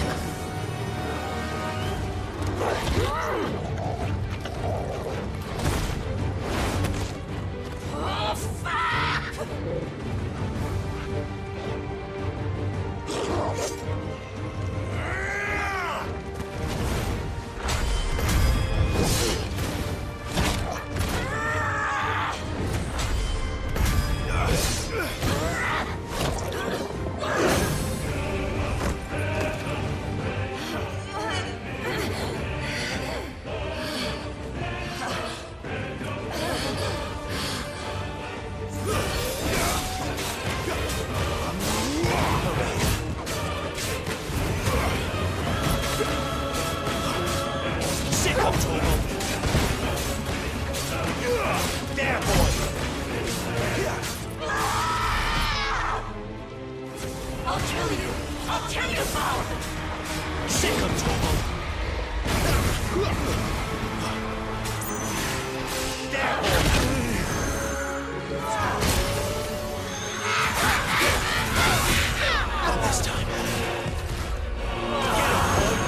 Oh, fuck! Sick of trouble. There, boy. I'll kill you! I'll kill you, Power! Sick of trouble. There, boy. Not this time. Get up, boy.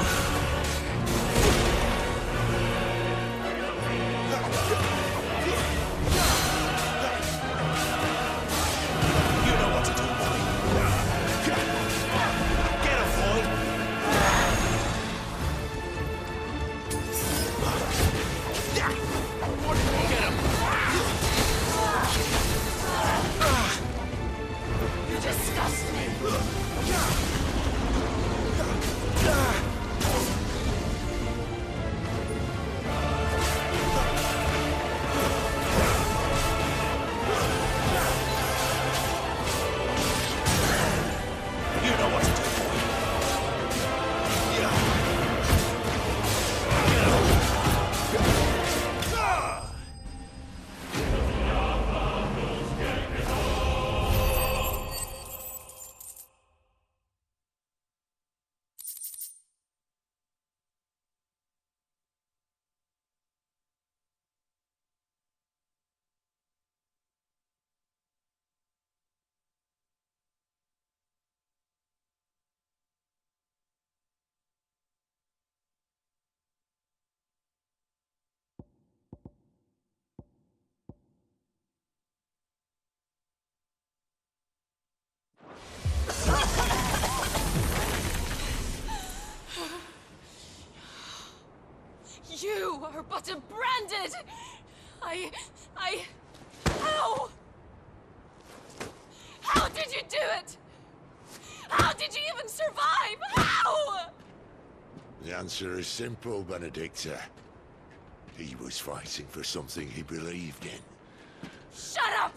You are but a branded... How? How did you do it? How did you even survive? How? The answer is simple, Benedicta. He was fighting for something he believed in. Shut up!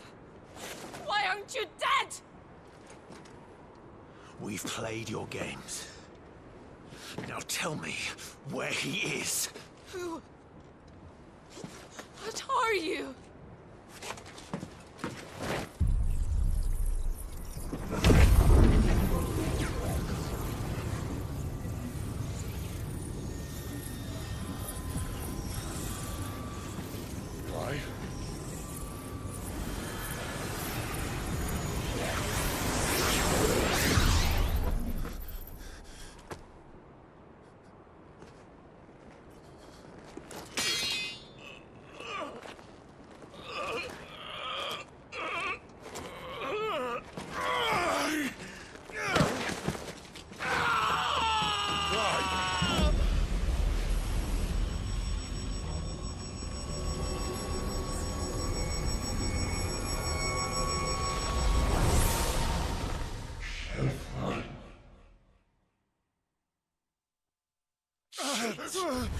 Why aren't you dead? We've played your games. Now tell me where he is. Who? What are you? Why?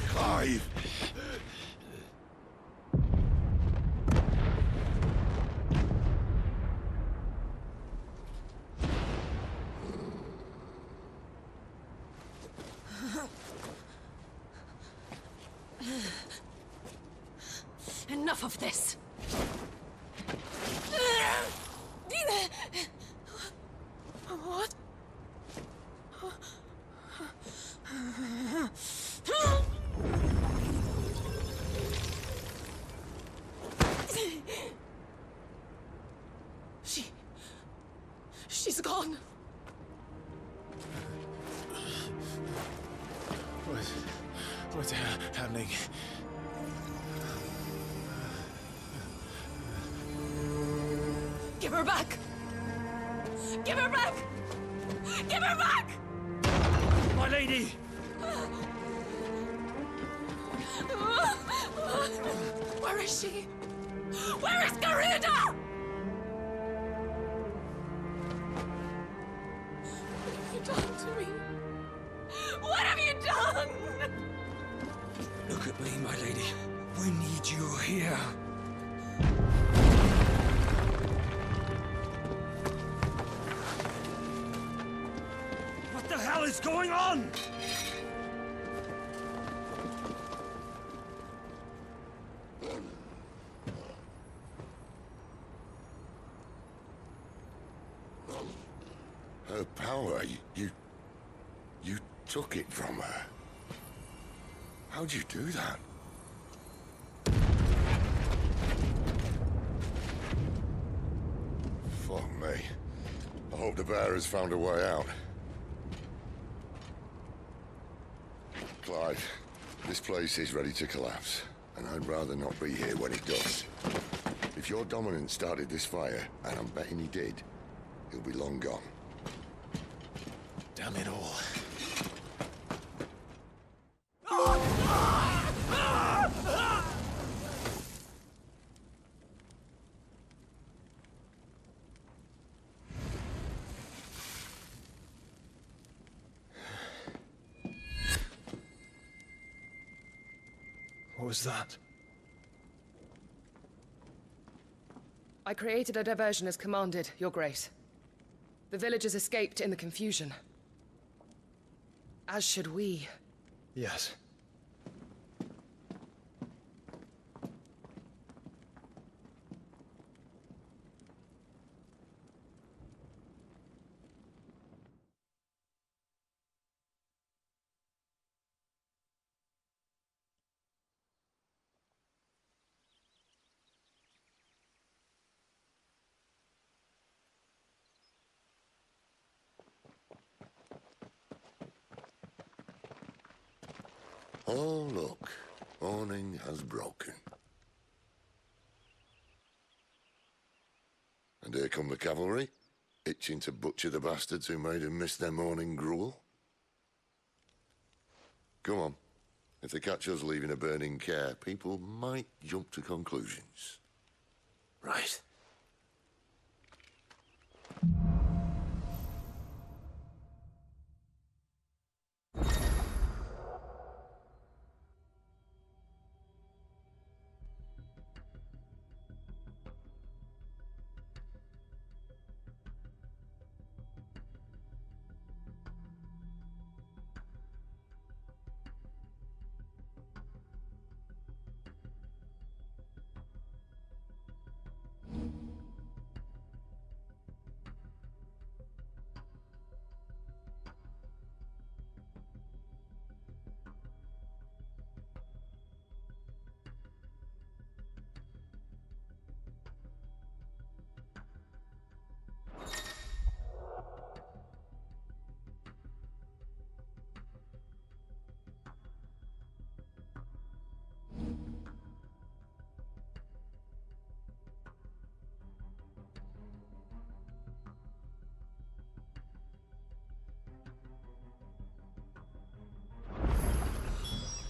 Clive! Enough of this! What? She's gone. What's happening? Give her back! Give her back! Give her back! My lady! Where is she? Where is Garuda? What have you done to me? What have you done? Look at me, my lady. We need you here. What the hell is going on? Her power, you took it from her. How'd you do that? Fuck me. I hope the bear has found a way out. Clive, this place is ready to collapse, and I'd rather not be here when it does. If your dominant started this fire, and I'm betting he did, he'll be long gone. Damn it all. What was that? I created a diversion as commanded, Your Grace. The villagers escaped in the confusion. As should we. Yes. Oh, look. Morning has broken. And here come the cavalry, itching to butcher the bastards who made them miss their morning gruel. Come on. If they catch us leaving a burning care, people might jump to conclusions. Right.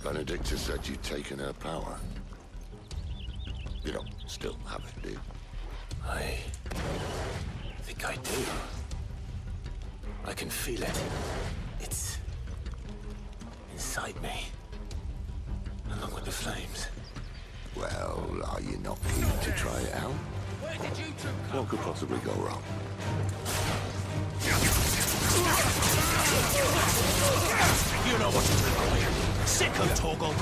Benedicta said you'd taken her power. You don't still have it, do you? I think I do. I can feel it. It's inside me, along with the flames. Well, are you not keen to try it out? Where did you two come What could possibly go wrong? You know what's required. Sick of Toggle.